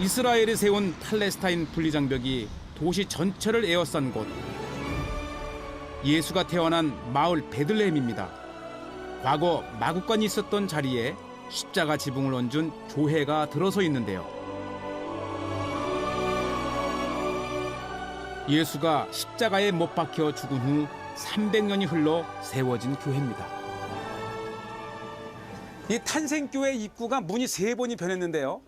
이스라엘이 세운 팔레스타인 분리장벽이 도시 전체를 에워싼 곳. 예수가 태어난 마을 베들레헴입니다. 과거 마구간이 있었던 자리에 십자가 지붕을 얹은 교회가 들어서 있는데요. 예수가 십자가에 못 박혀 죽은 후 300년이 흘러 세워진 교회입니다. 이 탄생교회 입구가 문이 3번이 변했는데요.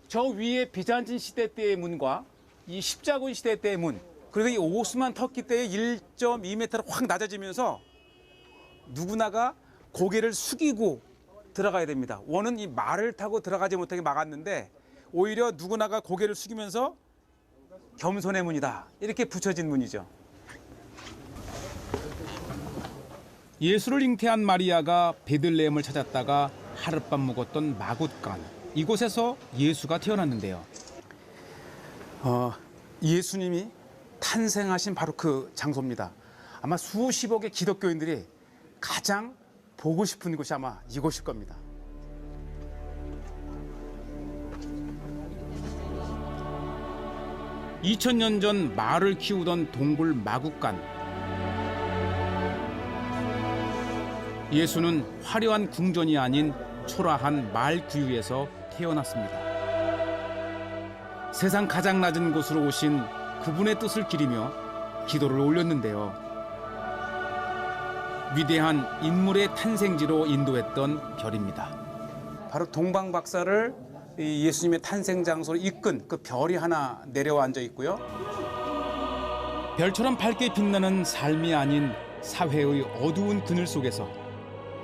저 위에 비잔틴 시대 때의 문과 이 십자군 시대 때의 문, 그리고 이 오스만 터키 때의 1.2m로 확 낮아지면서 누구나가 고개를 숙이고 들어가야 됩니다. 원은 이 말을 타고 들어가지 못하게 막았는데 오히려 누구나가 고개를 숙이면서 겸손의 문이다, 이렇게 붙여진 문이죠. 예수를 잉태한 마리아가 베들레헴을 찾았다가 하룻밤 묵었던 마굿간, 이곳에서 예수가 태어났는데요. 예수님이 탄생하신 바로 그 장소입니다. 아마 수십억의 기독교인들이 가장 보고 싶은 곳이 아마 이곳일 겁니다. (2000년) 전 말을 키우던 동굴 마굿간. 예수는 화려한 궁전이 아닌 초라한 말 구유에서 태어났습니다. 세상 가장 낮은 곳으로 오신 그분의 뜻을 기리며 기도를 올렸는데요. 위대한 인물의 탄생지로 인도했던 별입니다. 바로 동방 박사를 예수님의 탄생 장소로 이끈 그 별이 하나 내려와 앉아 있고요. 별처럼 밝게 빛나는 삶이 아닌 사회의 어두운 그늘 속에서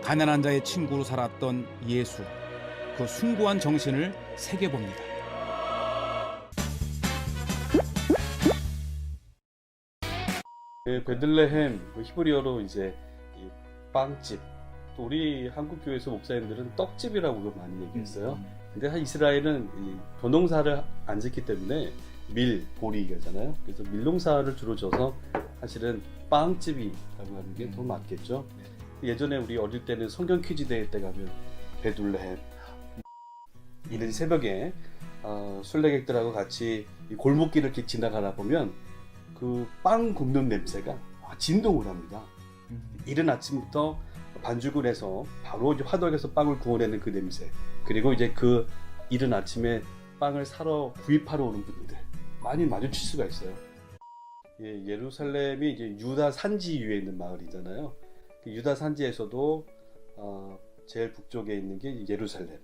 가난한 자의 친구로 살았던 예수, 그 숭고한 정신을 새겨봅니다. 베들레헴, 히브리어로 이제 이 빵집, 또 우리 한국 교회에서 목사님들은 떡집이라고도 많이 얘기했어요. 근데 이스라엘은 이 벼농사를 안 짓기 때문에 밀, 보리잖아요. 그래서 밀농사를 주로 져서 사실은 빵집이라고 하는 게 더 맞겠죠. 예전에 우리 어릴 때는 성경 퀴즈 대회 때 가면 베들레헴 이른 새벽에 순례객들하고 같이 이 골목길을 이렇게 지나가다 보면 그 빵 굽는 냄새가 진동을 합니다. 이른 아침부터 반죽을 해서 바로 이제 화덕에서 빵을 구워내는 그 냄새, 그리고 이제 그 이른 아침에 빵을 사러 구입하러 오는 분들 많이 마주칠 수가 있어요. 예루살렘이 이제 유다 산지 위에 있는 마을이잖아요. 그 유다 산지에서도 제일 북쪽에 있는 게 예루살렘,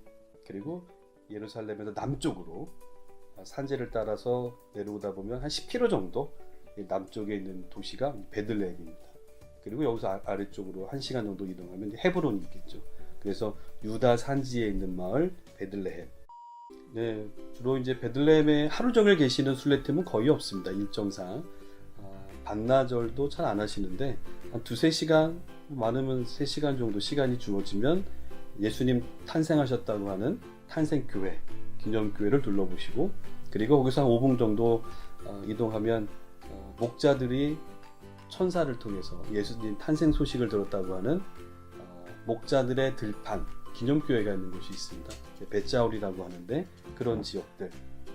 그리고 예루살렘에서 남쪽으로 산지를 따라서 내려오다 보면 한 10km 정도 남쪽에 있는 도시가 베들레헴입니다. 그리고 여기서 아래쪽으로 1시간 정도 이동하면 헤브론이 있겠죠. 그래서 유다 산지에 있는 마을 베들레헴. 네, 주로 이제 베들레헴에 하루 종일 계시는 순례팀은 거의 없습니다. 일정상 반나절도 잘 안 하시는데 한 2-3시간, 많으면 3시간 정도 시간이 주어지면 예수님 탄생하셨다고 하는 탄생교회, 기념교회를 둘러보시고, 그리고 거기서 한 5분 정도 이동하면 목자들이 천사를 통해서 예수님 탄생 소식을 들었다고 하는 목자들의 들판, 기념교회가 있는 곳이 있습니다. 벳자울이라고 하는데 그런 지역들,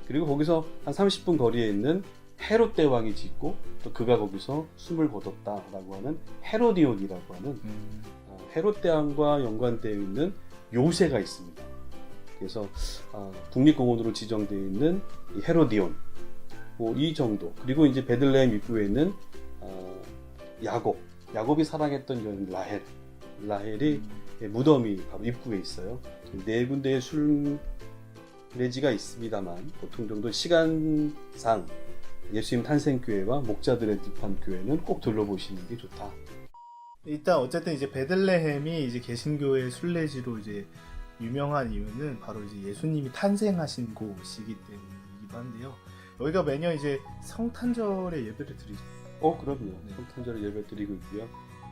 그리고 거기서 한 30분 거리에 있는 헤롯 대왕이 짓고 또 그가 거기서 숨을 거뒀다라고 하는 헤로디온이라고 하는 헤롯 대왕과 연관되어 있는 요새가 있습니다. 그래서 국립공원으로 지정되어 있는 이 헤로디온, 이 정도. 그리고 이제 베들레헴 입구에 있는 야곱이 사랑했던 여인 라헬이 무덤이 바로 입구에 있어요. 4군데의 순례지가 있습니다만 보통 정도 시간상 예수님 탄생교회와 목자들의 들판 교회는 꼭 둘러보시는 게 좋다. 일단 어쨌든 이제 베들레헴이 이제 개신교의 순례지로 이제 유명한 이유는 바로 이제 예수님이 탄생하신 곳이기 때문이기도 한데요. 여기가 매년 이제 성탄절에 예배를 드리죠. 그럼요. 네. 성탄절에 예배 드리고 있고요.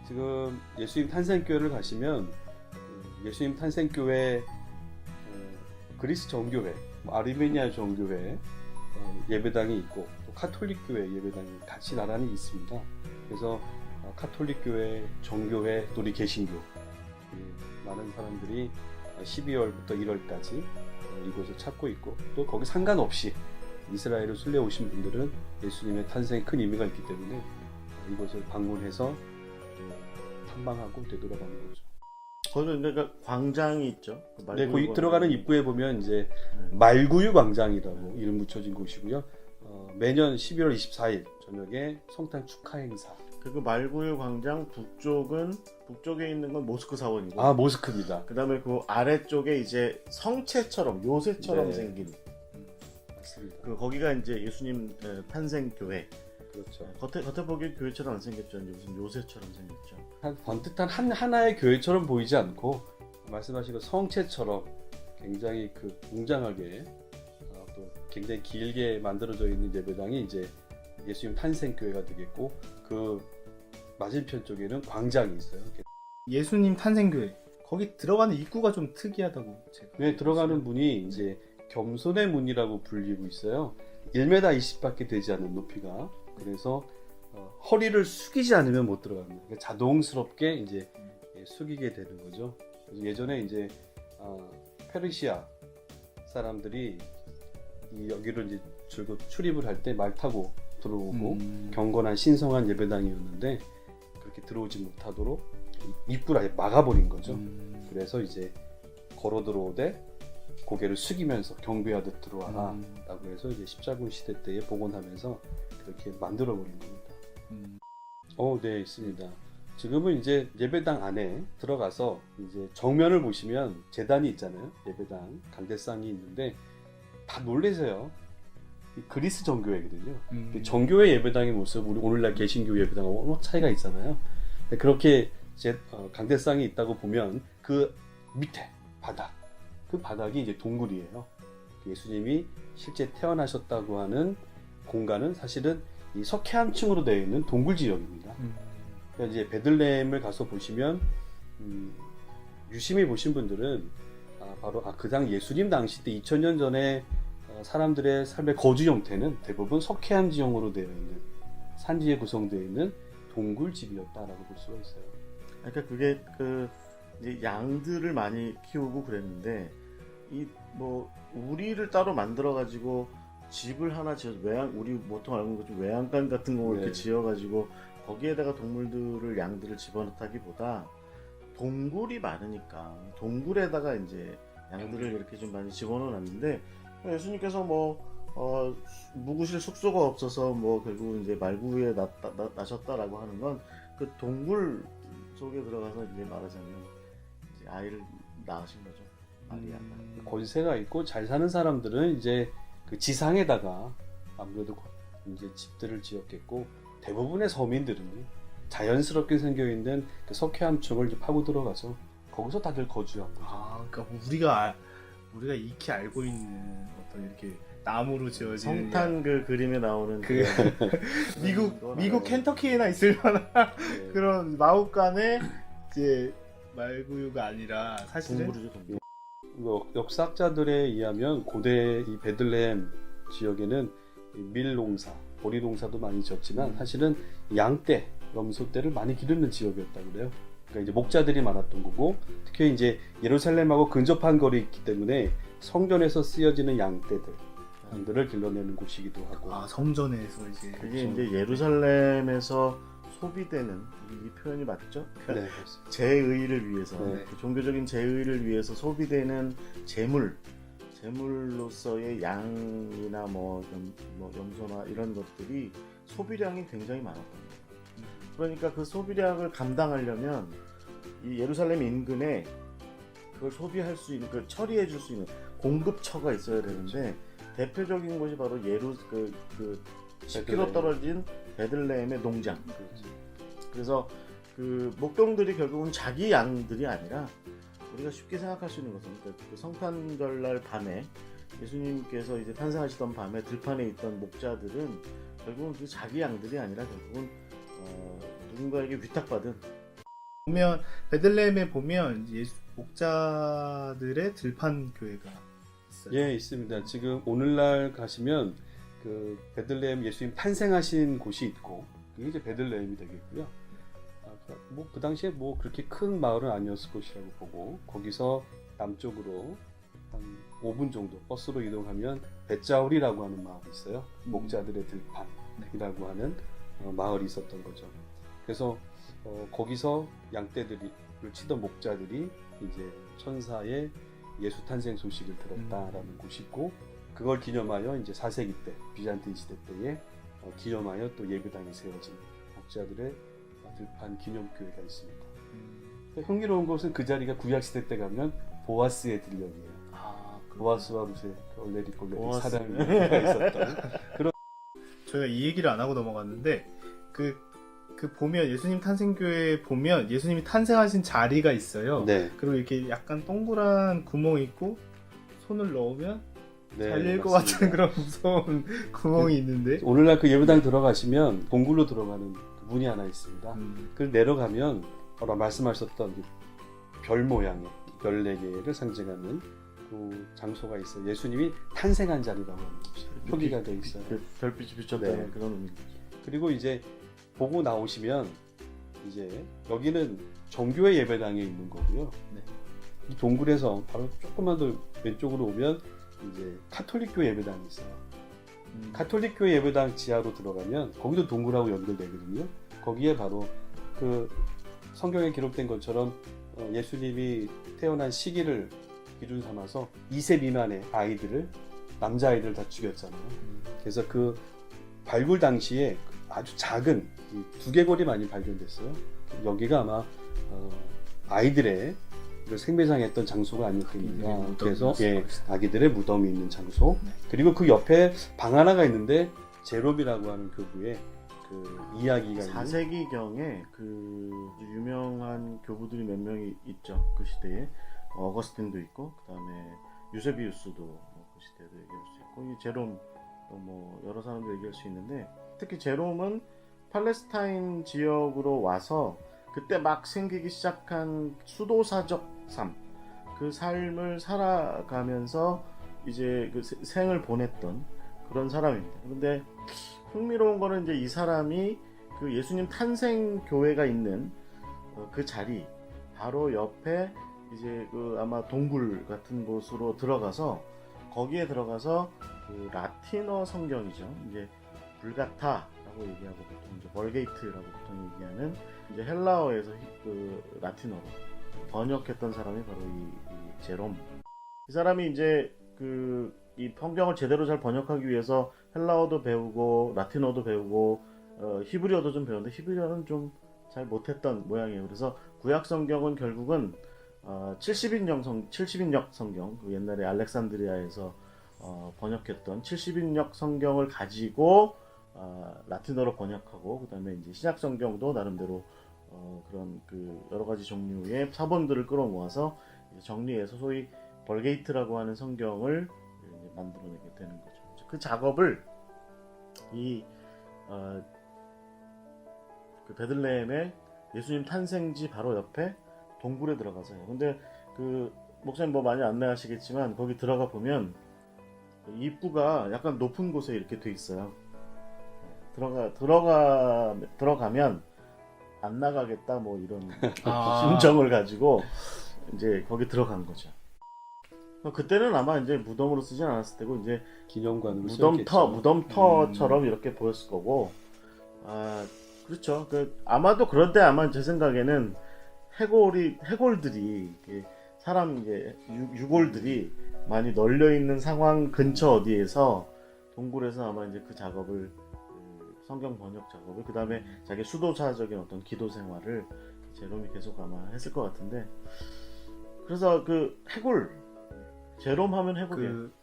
지금 예수님 탄생교회를 가시면 예수님 탄생교회 그리스 정교회, 아르메니아 정교회 예배당이 있고 또 카톨릭교회 예배당이 같이 나란히 있습니다. 그래서 카톨릭교회, 정교회, 또 우리 개신교 많은 사람들이 12월부터 1월까지 이곳을 찾고 있고 또 거기 상관없이 이스라엘을 순례 오신 분들은 예수님의 탄생에 큰 의미가 있기 때문에 이곳을 방문해서 탐방하고 되돌아가는 거죠. 거기는 그러니까 광장이 있죠. 네, 그 들어가는 입구에 보면 이제 말구유 광장이라고 이름 붙여진 곳이고요. 매년 11월 24일 저녁에 성탄 축하 행사. 그 말구유 광장 북쪽에 있는 건 모스크 사원이고. 아, 모스크입니다. 그다음에 그 아래쪽에 이제 성체처럼 요새처럼 네. 생긴 맞습니다. 거기가 이제 예수님 탄생 교회. 그렇죠. 겉에 보기엔 교회처럼 안 생겼죠. 이제 무슨 요새처럼 생겼죠. 번듯한 하나의 교회처럼 보이지 않고 말씀하신 그 성체처럼 굉장히 그 웅장하게 또 굉장히 길게 만들어져 있는 예배당이 이제 예수님 탄생 교회가 되겠고 그 맞은편 쪽에는 광장이 있어요. 예수님 탄생교회 거기 들어가는 입구가 좀 특이하다고 제가. 네, 들어가는 문이 이제 겸손의 문이라고 불리고 있어요. 1m 20밖에 되지 않는 높이가. 그래서 허리를 숙이지 않으면 못 들어갑니다. 그러니까 자동스럽게 이제 숙이게 되는 거죠. 그래서 예전에 이제 페르시아 사람들이 여기를 이제 출입을 할 때 말 타고 들어오고 경건한 신성한 예배당이었는데 그렇게 들어오지 못하도록 입구를 아예 막아버린 거죠. 그래서 이제 걸어 들어오되 고개를 숙이면서 경배하듯 들어와라 라고 해서 이제 십자군 시대 때에 복원하면서 그렇게 만들어 버린 겁니다. 네, 있습니다. 지금은 이제 예배당 안에 들어가서 이제 정면을 보시면 제단이 있잖아요. 예배당 강대상이 있는데 다 놀라세요. 그리스 정교회거든요. 정교회 예배당의 모습, 우리 오늘날 개신교 예배당하고 워낙 차이가 있잖아요. 그렇게 강대상이 있다고 보면 그 밑에 바닥, 그 바닥이 이제 동굴이에요. 예수님이 실제 태어나셨다고 하는 공간은 사실은 이 석회암층으로 되어 있는 동굴 지역입니다. 그러니까 이제 베들레헴을 가서 보시면 유심히 보신 분들은 바로 그 당 예수님 당시 때 2000년 전에 사람들의 삶의 거주 형태는 대부분 석회암 지형으로 되어 있는 산지에 구성되어 있는 동굴 집이었다라고 볼 수가 있어요. 그러니까 그게 이제 양들을 많이 키우고 그랬는데 이 뭐 우리를 따로 만들어 가지고 집을 하나 지어서 우리 보통 알고 있는 것처럼 외양간 같은 거 이렇게 네. 지어 가지고 거기에다가 동물들을 양들을 집어넣다기보다 동굴이 많으니까 동굴에다가 이제 양들을 이렇게 좀 많이 집어넣어 놨는데 예수님께서 묵으실 숙소가 없어서 결국 이제 말구유에 나셨다라고 하는 건 그 동굴 속에 들어가서 이제 말하자면 이제 아이를 낳으신 거죠. 마리아가. 권세가 있고 잘 사는 사람들은 이제 그 지상에다가 아무래도 이제 집들을 지었겠고 대부분의 서민들은 자연스럽게 생겨 있는 그 석회암층을 이제 파고 들어가서 거기서 다들 거주한 거죠. 그러니까 우리가 익히 알고 있는 어떤 이렇게 나무로 지어진 성탄 그 그림에 나오는 미국 켄터키에나 있을 만한 네. 그런 마법관의 이제 말구유가 아니라 사실은 동물이죠, 동물. 역사학자들에 의하면 고대 이 베들레헴 지역에는 밀농사, 보리농사도 많이 지었지만 사실은 양떼, 염소떼를 많이 기르는 지역이었다고 그래요. 그러니까 이제 목자들이 많았던 거고 특히 예루살렘하고 근접한 거리 있기 때문에 성전에서 쓰여지는 양들을 길러내는 곳이기도 하고. 성전에서 이제 그게 이제 예루살렘에서 소비되는 이 표현이 맞죠? 네, 그렇습니다. 제의를 위해서 네. 그 종교적인 제의를 위해서 소비되는 제물로서의 양이나 염소나 이런 것들이 소비량이 굉장히 많았던 거예요. 그러니까 그 소비량을 감당하려면 이 예루살렘 인근에 그걸 소비할 수 있는, 그걸 처리해 줄 수 있는 공급처가 있어야 되는데 대표적인 곳이 바로 10km 떨어진 베들레헴의 농장. 그래서 그 목동들이 결국은 자기 양들이 아니라 우리가 쉽게 생각할 수 있는 것은 그 성탄절날 밤에 예수님께서 이제 탄생하시던 밤에 들판에 있던 목자들은 결국은 그 자기 양들이 아니라 결국은 누군가에게 위탁받은. 보면 베들레헴에 보면 목자들의 들판 교회가 있어요. 예, 있습니다. 지금 오늘날 가시면 그 베들레헴 예수님 탄생하신 곳이 있고 그게 이제 베들레헴이 되겠고요. 그 당시에 그렇게 큰 마을은 아니었을 것이라고 보고 거기서 남쪽으로 한 5분 정도 버스로 이동하면 뱃자울이라고 하는 마을이 있어요. 목자들의 들판이라고 하는 마을이 있었던 거죠. 그래서 거기서 양떼들을 치던 목자들이 이제 천사의 예수 탄생 소식을 들었다라는 곳이 있고, 그걸 기념하여 이제 4세기 때 비잔틴 시대 때에 기념하여 또 예배당이 세워진 목자들의 들판 기념교회가 있습니다. 흥미로운 것은 그 자리가 구약 시대 때 가면 보아스의 들녘이에요. 보아스와 루세 올레리 사랑이 있었던 그런. 저희가 이 얘기를 안 하고 넘어갔는데 그 보면 예수님 탄생교회 보면 예수님이 탄생하신 자리가 있어요. 네. 그리고 이렇게 약간 동그란 구멍이 있고 손을 넣으면 네, 잘릴 것 맞습니다. 같은 그런 무서운 구멍이 있는데. 오늘날 그 예배당 들어가시면 동굴로 들어가는 문이 하나 있습니다. 그걸 내려가면 아까 말씀하셨던 별 모양의 14개를 상징하는 그 장소가 있어요. 예수님이 탄생한 자리라고 하는 곳이 표기가 되어 있어요. 별빛이 비쳤다는 네. 그런 의미죠. 그리고 이제 보고 나오시면 이제 여기는 정교회 예배당에 있는 거고요. 네. 이 동굴에서 바로 조금만 더 왼쪽으로 오면 이제 카톨릭교회 예배당이 있어요. 카톨릭교회 예배당 지하로 들어가면 거기도 동굴하고 연결되거든요. 거기에 바로 그 성경에 기록된 것처럼 예수님이 태어난 시기를 기준 삼아서 2세 미만의 아이들을, 남자아이들을 다 죽였잖아요. 그래서 그 발굴 당시에 아주 작은 이 두개골이 많이 발견됐어요. 여기가 아마 아이들의 생매장했던 장소가 아닐까. 그래서 아기들의 무덤이 있는 장소. 네. 그리고 그 옆에 방 하나가 있는데 제롬이라고 하는 교부의 그 이야기가 있는. 4세기경에 그 유명한 교부들이 몇 명이 있죠. 그 시대에 어거스틴도 있고, 그 다음에 유세비우스도 그 시대에도 얘기할 수 있고, 이 제롬 또 뭐 여러 사람도 얘기할 수 있는데, 특히 제롬은 팔레스타인 지역으로 와서 그때 막 생기기 시작한 수도사적 삶, 그 삶을 살아가면서 이제 그 생을 보냈던 그런 사람입니다. 그런데 흥미로운 거는 이제 이 사람이 그 예수님 탄생 교회가 있는 그 자리 바로 옆에 이제 그 아마 동굴 같은 곳으로 들어가서 거기에 들어가서 그 라틴어 성경이죠. 이제 불가타라고 얘기하고 보통 이제 벌게이트라고 보통 얘기하는 이제 헬라어에서 그 라틴어로 번역했던 사람이 바로 이 제롬. 이 사람이 이제 그 이 성경을 제대로 잘 번역하기 위해서 헬라어도 배우고 라틴어도 배우고 히브리어도 좀 배웠는데 히브리어는 좀 잘 못했던 모양이에요. 그래서 구약 성경은 결국은 70인역 성경, 그 옛날에 알렉산드리아에서 번역했던 70인역 성경을 가지고 라틴어로 번역하고, 그 다음에 이제 신약 성경도 나름대로 그런 그 여러 가지 종류의 사본들을 끌어모아서 정리해서 소위 벌게이트라고 하는 성경을 이제 만들어내게 되는 거죠. 그 작업을 그 베들레헴의 예수님 탄생지 바로 옆에 동굴에 들어가서 해요. 근데 그 목사님 뭐 많이 안내하시겠지만 거기 들어가 보면 입구가 약간 높은 곳에 이렇게 돼 있어요. 들어가면 안 나가겠다 뭐 이런 심정을 가지고 이제 거기 들어간 거죠. 그때는 아마 이제 무덤으로 쓰진 않았을 테고 이제 기념관으로 무덤터처럼 이렇게 보였을 거고. 그렇죠. 아마도 그런데 아마 제 생각에는 해골들이 사람 이제 유골들이 많이 널려 있는 상황 근처 어디에서 동굴에서 아마 이제 그 작업을 성경 번역 작업을 그 다음에 자기 수도사적인 어떤 기도 생활을 제롬이 계속 아마 했을 것 같은데, 그래서 그 해골 제롬 하면 해골이에요.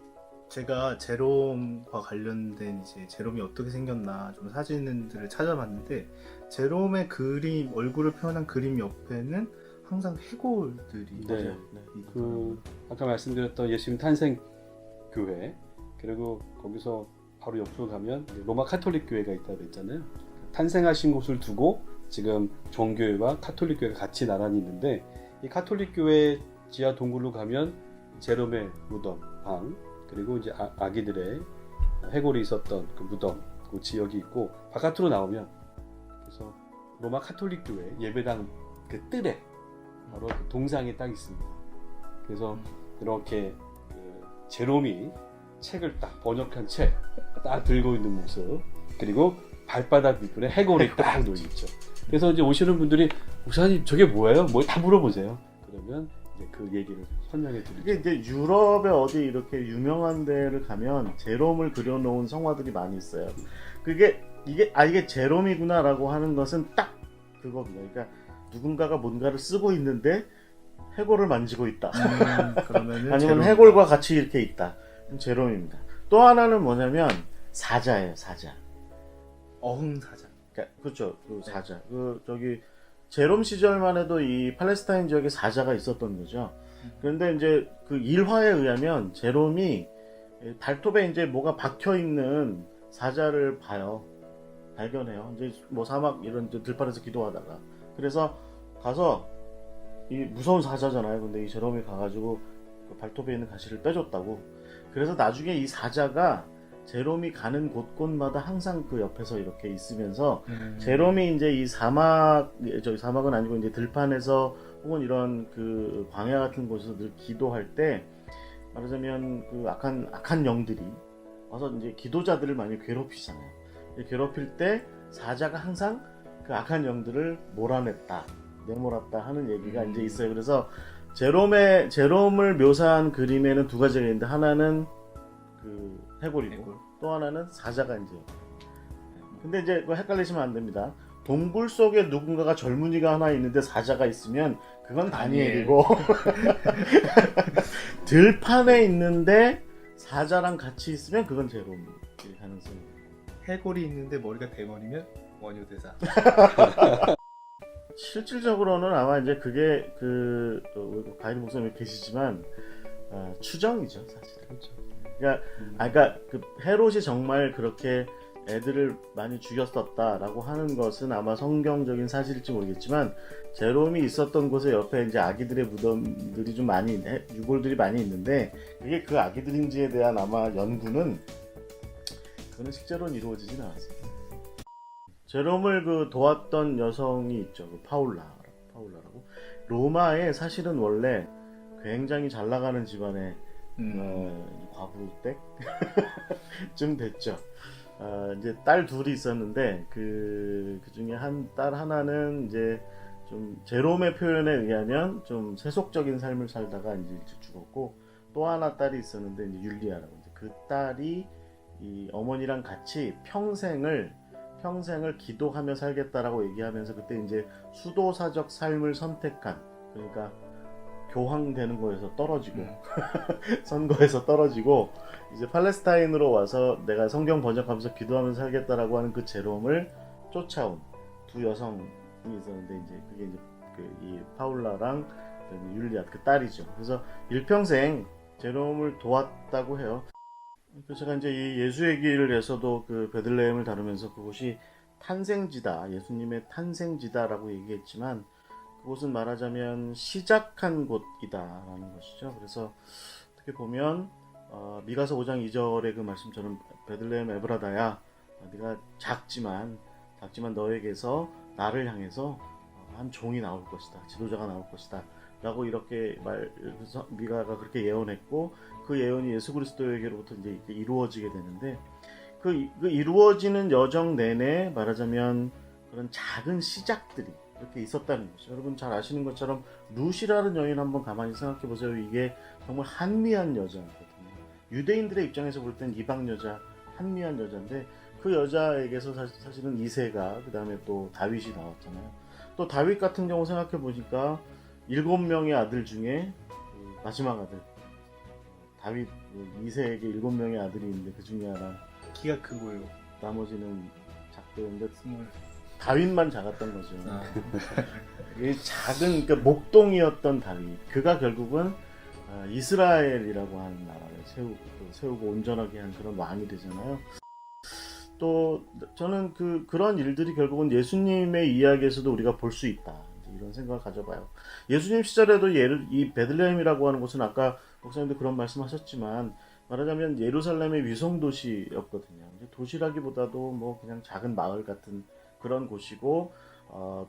제가 제롬과 관련된 이제 제롬이 어떻게 생겼나 좀 사진들을 찾아봤는데, 제롬의 그림, 얼굴을 표현한 그림 옆에는 항상 해골들이 네. 그 아까 말씀드렸던 예수님 탄생 교회, 그리고 거기서 바로 옆으로 가면 로마 카톨릭 교회가 있다고 했잖아요. 탄생하신 곳을 두고 지금 정교회와 카톨릭 교회가 같이 나란히 있는데, 이 카톨릭 교회 지하 동굴로 가면 제롬의 무덤 방, 그리고 이제 아기들의 해골이 있었던 그 무덤, 그 지역이 있고, 바깥으로 나오면 그래서 로마 카톨릭 교회 예배당 그 뜰에 바로 그 동상이 딱 있습니다. 그래서 이렇게 제롬이 책을 딱 번역한 책 딱 들고 있는 모습, 그리고 발바닥 밑에 해골이 딱 놓여 있죠. 그래서 이제 오시는 분들이 목사님 저게 뭐예요? 뭐 다 물어보세요. 그러면 이제 그 얘기를 설명해 드리죠. 이게 이제 유럽에 어디 이렇게 유명한 데를 가면 제롬을 그려놓은 성화들이 많이 있어요. 이게 제롬이구나라고 하는 것은 딱 그겁니다. 그러니까 누군가가 뭔가를 쓰고 있는데 해골을 만지고 있다. 그러면은 아니면 제롬. 해골과 같이 이렇게 있다. 그럼 제롬입니다. 또 하나는 뭐냐면 사자예요, 사자. 어흥사자. 그렇죠, 그 사자. 저기 제롬 시절만 해도 이 팔레스타인 지역에 사자가 있었던 거죠. 그런데 이제 그 일화에 의하면 제롬이 발톱에 이제 뭐가 박혀 있는 사자를 발견해요. 이제 뭐 사막 이런 데 들판에서 기도하다가, 그래서 가서 이 무서운 사자잖아요. 근데 이 제롬이 가가지고 그 발톱에 있는 가시를 빼줬다고. 그래서 나중에 이 사자가 제롬이 가는 곳곳마다 항상 그 옆에서 이렇게 있으면서 제롬이 이제 이 사막은 아니고 이제 들판에서 혹은 이런 그 광야 같은 곳에서 늘 기도할 때 말하자면 그 악한 영들이 와서 이제 기도자들을 많이 괴롭히잖아요. 괴롭힐 때 사자가 항상 그 악한 영들을 내몰았다 하는 얘기가 이제 있어요. 그래서 제롬을 묘사한 그림에는 두 가지가 있는데, 하나는 그 해골이고 또 하나는 사자가 이제. 근데 이제 그거 헷갈리시면 안 됩니다. 동굴 속에 누군가가 젊은이가 하나 있는데 사자가 있으면 그건 다니엘이고 들판에 있는데 사자랑 같이 있으면 그건 제롬일 가능성이. 해골이 있는데 머리가 대머리면 원효대사. 실질적으로는 아마 이제 그게 가인 목사님이 계시지만 추정이죠, 사실은. 그렇죠. 그러니까 그 헤롯이 정말 그렇게 애들을 많이 죽였었다라고 하는 것은 아마 성경적인 사실일지 모르겠지만, 제롬이 있었던 곳에 옆에 이제 아기들의 무덤들이 좀 많이 유골들이 많이 있는데, 그게 그 아기들인지에 대한 아마 연구는 그거는 실제로는 이루어지진 않았습니다. 제롬을 도왔던 여성이 있죠. 파울라라고. 로마에 사실은 원래 굉장히 잘 나가는 집안의 과부댁쯤 됐죠. 이제 딸 둘이 있었는데 그 중에 딸 하나는 이제 좀 제롬의 표현에 의하면 좀 세속적인 삶을 살다가 이제 죽었고, 또 하나 딸이 있었는데 이제 율리아라고. 이제 그 딸이 이 어머니랑 같이 평생을 기도하며 살겠다라고 얘기하면서, 그때 이제 수도사적 삶을 선택한, 그러니까 교황되는 거에서 떨어지고 선거에서 떨어지고 이제 팔레스타인으로 와서 내가 성경 번역하면서 기도하면서 살겠다라고 하는 그 제롬을 쫓아온 두 여성이 있었는데, 이제 그게 이제 이 파울라랑 율리아, 그 딸이죠. 그래서 일평생 제롬을 도왔다고 해요. 그래서 제가 이제 이 예수의 길에서도 그 베들레헴을 다루면서 그곳이 탄생지다, 예수님의 탄생지다라고 얘기했지만, 그곳은 말하자면 시작한 곳이다라는 것이죠. 그래서 어떻게 보면 미가서 5장 2절의 그 말씀처럼 베들레헴 에브라다야, 네가 작지만 너에게서 나를 향해서 한 종이 나올 것이다, 지도자가 나올 것이다 라고 이렇게 미가가 그렇게 예언했고, 그 예언이 예수 그리스도에게로부터 이제 이루어지게 되는데, 그 이루어지는 여정 내내 말하자면 그런 작은 시작들이 이렇게 있었다는 거죠. 여러분 잘 아시는 것처럼 룻이라는 여인 한번 가만히 생각해 보세요. 이게 정말 한미한 여자거든요. 유대인들의 입장에서 볼 땐 이방 여자, 한미한 여자인데, 그 여자에게서 사실은 이세가, 그 다음에 또 다윗이 나왔잖아요. 또 다윗 같은 경우 생각해 보니까 7명의 아들 중에 마지막 아들 다윗, 이세에게 7명의 아들이 있는데 그 중에 하나 키가 크고요. 나머지는 작대인데 스몰. 다윗만 작았던 거죠. 이 작은, 그러니까 목동이었던 다윗, 그가 결국은 이스라엘이라고 하는 나라를 세우고 온전하게 한 그런 왕이 되잖아요. 또 저는 그런 일들이 결국은 예수님의 이야기에서도 우리가 볼 수 있다, 이런 생각을 가져봐요. 예수님 시절에도 이 베들레헴이라고 하는 곳은 아까 목사님도 그런 말씀하셨지만 말하자면 예루살렘의 위성 도시였거든요. 도시라기보다도 뭐 그냥 작은 마을 같은 그런 곳이고,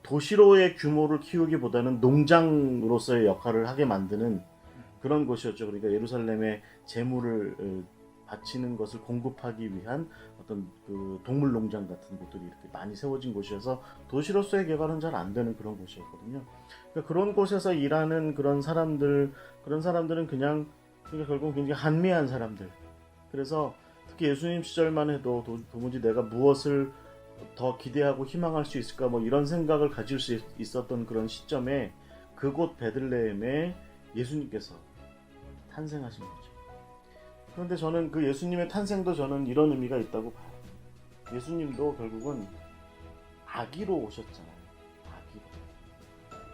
도시로의 규모를 키우기보다는 농장으로서의 역할을 하게 만드는 그런 곳이었죠. 그러니까 예루살렘에 제물을 바치는 것을 공급하기 위한 어떤 그 동물 농장 같은 곳들이 이렇게 많이 세워진 곳이어서 도시로서의 개발은 잘 안 되는 그런 곳이었거든요. 그러니까 그런 곳에서 일하는 그런 사람들은 그냥 그러니까 결국 굉장히 한미한 사람들. 그래서 특히 예수님 시절만 해도 도무지 내가 무엇을 더 기대하고 희망할 수 있을까 뭐 이런 생각을 가질 수 있었던 그런 시점에 그곳 베들레헴에 예수님께서 탄생하신 거죠. 그런데 저는 그 예수님의 탄생도 저는 이런 의미가 있다고 봐요. 예수님도 결국은 아기로 오셨잖아요. 아기로.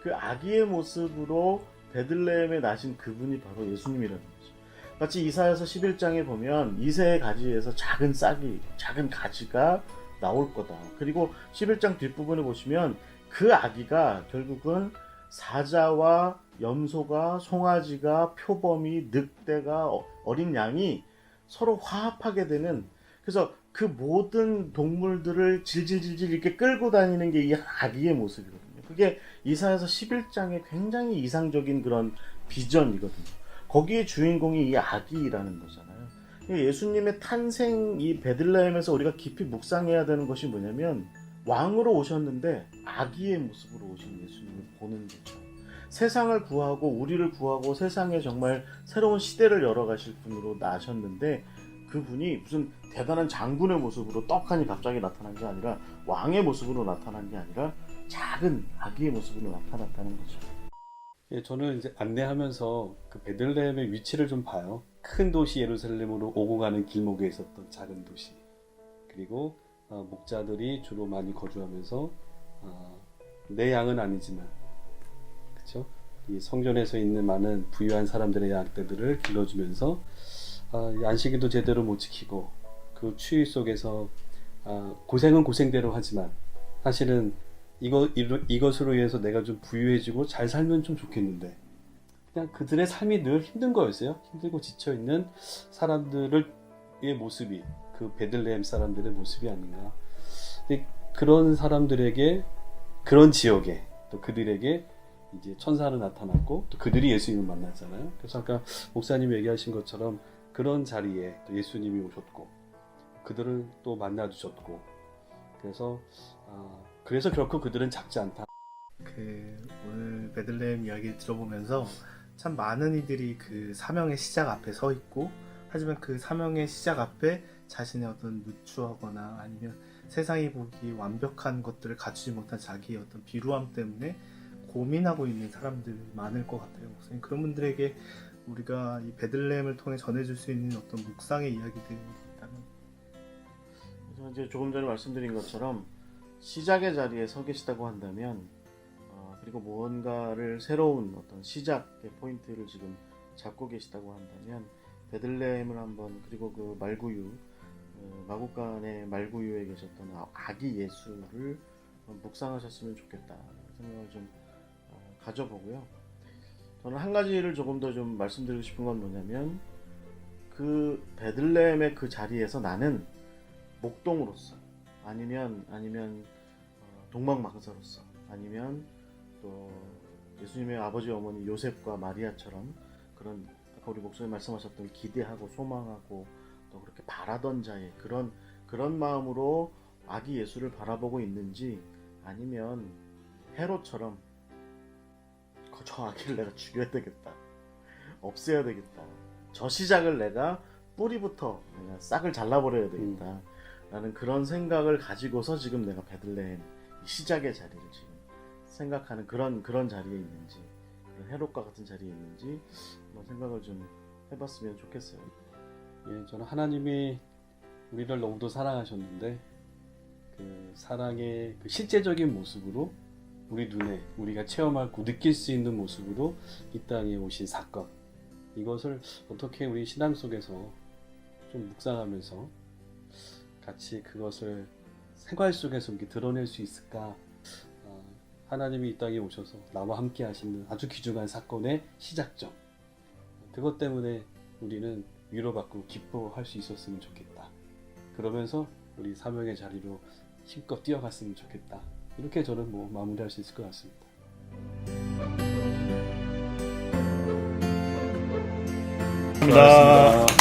그 아기의 모습으로 베들레헴에 나신 그분이 바로 예수님이라는 거죠. 마치 이사야서 11장에 보면 이새의 가지에서 작은 가지가 나올 거다. 그리고 11장 뒷부분에 보시면 그 아기가 결국은 사자와 염소가, 송아지가, 표범이, 늑대가, 어린 양이 서로 화합하게 되는, 그래서 그 모든 동물들을 질질질질 이렇게 끌고 다니는 게 이 아기의 모습이거든요. 그게 이사야서 11장의 굉장히 이상적인 그런 비전이거든요. 거기에 주인공이 이 아기라는 거잖아요. 예수님의 탄생, 이 베들레헴에서 우리가 깊이 묵상해야 되는 것이 뭐냐면 왕으로 오셨는데 아기의 모습으로 오신 예수님을 보는 거죠. 세상을 구하고 우리를 구하고 세상에 정말 새로운 시대를 열어가실 분으로 나셨는데 그분이 무슨 대단한 장군의 모습으로 떡하니 갑자기 나타난 게 아니라 왕의 모습으로 나타난 게 아니라 작은 아기의 모습으로 나타났다는 거죠. 예, 저는 이제 안내하면서 그 베들레헴의 위치를 좀 봐요. 큰 도시 예루살렘으로 오고 가는 길목에 있었던 작은 도시. 그리고 목자들이 주로 많이 거주하면서 내 양은 아니지만, 그렇죠? 이 성전에서 있는 많은 부유한 사람들의 양떼들을 길러주면서 안식일도 제대로 못 지키고 그 추위 속에서 고생은 고생대로 하지만 사실은 이것으로 인해서 내가 좀 부유해지고 잘 살면 좀 좋겠는데 그냥 그들의 삶이 늘 힘든 거였어요. 힘들고 지쳐있는 사람들의 모습이 그 베들레헴 사람들의 모습이 아닌가. 근데 그런 사람들에게, 그런 지역에 또 그들에게 이제 천사는 나타났고 또 그들이 예수님을 만났잖아요. 그래서 아까 목사님이 얘기하신 것처럼 그런 자리에 또 예수님이 오셨고 그들을 또 만나주셨고 그래서 결코 그들은 작지 않다. 오늘 베들레헴 이야기를 들어보면서 참 많은 이들이 그 사명의 시작 앞에 서 있고, 하지만 그 사명의 시작 앞에 자신의 어떤 누추하거나 아니면 세상이 보기 완벽한 것들을 갖추지 못한 자기의 어떤 비루함 때문에 고민하고 있는 사람들 많을 것 같아요. 목사님, 그런 분들에게 우리가 이 베들레헴을 통해 전해줄 수 있는 어떤 묵상의 이야기들이 있다면? 그래서 이제 조금 전에 말씀드린 것처럼 시작의 자리에 서 계시다고 한다면 그리고 무언가를 새로운 어떤 시작의 포인트를 지금 잡고 계시다고 한다면 베들레헴을 한번, 그리고 그 말구유, 마국간의 말구유에 계셨던 아기 예수를 묵상하셨으면 좋겠다 생각을 좀 가져보고요. 저는 한 가지를 조금 더 좀 말씀드리고 싶은 건 뭐냐면 그 베들레헴의 그 자리에서 나는 목동으로서 아니면 동방망사로서 아니면 또 예수님의 아버지 어머니 요셉과 마리아처럼 그런 아까 우리 목사님 말씀하셨던 기대하고 소망하고 또 그렇게 바라던 자의 그런 마음으로 아기 예수를 바라보고 있는지, 아니면 헤롯처럼 저 아기를 내가 죽여야 되겠다, 없애야 되겠다, 저 시작을 내가 뿌리부터 내가 싹을 잘라버려야 되겠다 라는 그런 생각을 가지고서 지금 내가 베들레헴 시작의 자리를 지금 생각하는 그런 자리에 있는지, 그런 헤롯과 같은 자리에 있는지 한번 생각을 좀 해봤으면 좋겠어요. 예, 저는 하나님이 우리를 너무도 사랑하셨는데 그 사랑의 그 실제적인 모습으로 우리 눈에 우리가 체험하고 느낄 수 있는 모습으로 이 땅에 오신 사건, 이것을 어떻게 우리 신앙 속에서 좀 묵상하면서 같이 그것을 생활 속에서 이렇게 드러낼 수 있을까. 하나님이 이 땅에 오셔서 나와 함께 하시는 아주 귀중한 사건의 시작점, 그것 때문에 우리는 위로받고 기뻐할 수 있었으면 좋겠다. 그러면서 우리 사명의 자리로 힘껏 뛰어갔으면 좋겠다. 이렇게 저는 마무리할 수 있을 것 같습니다. 수고하셨습니다.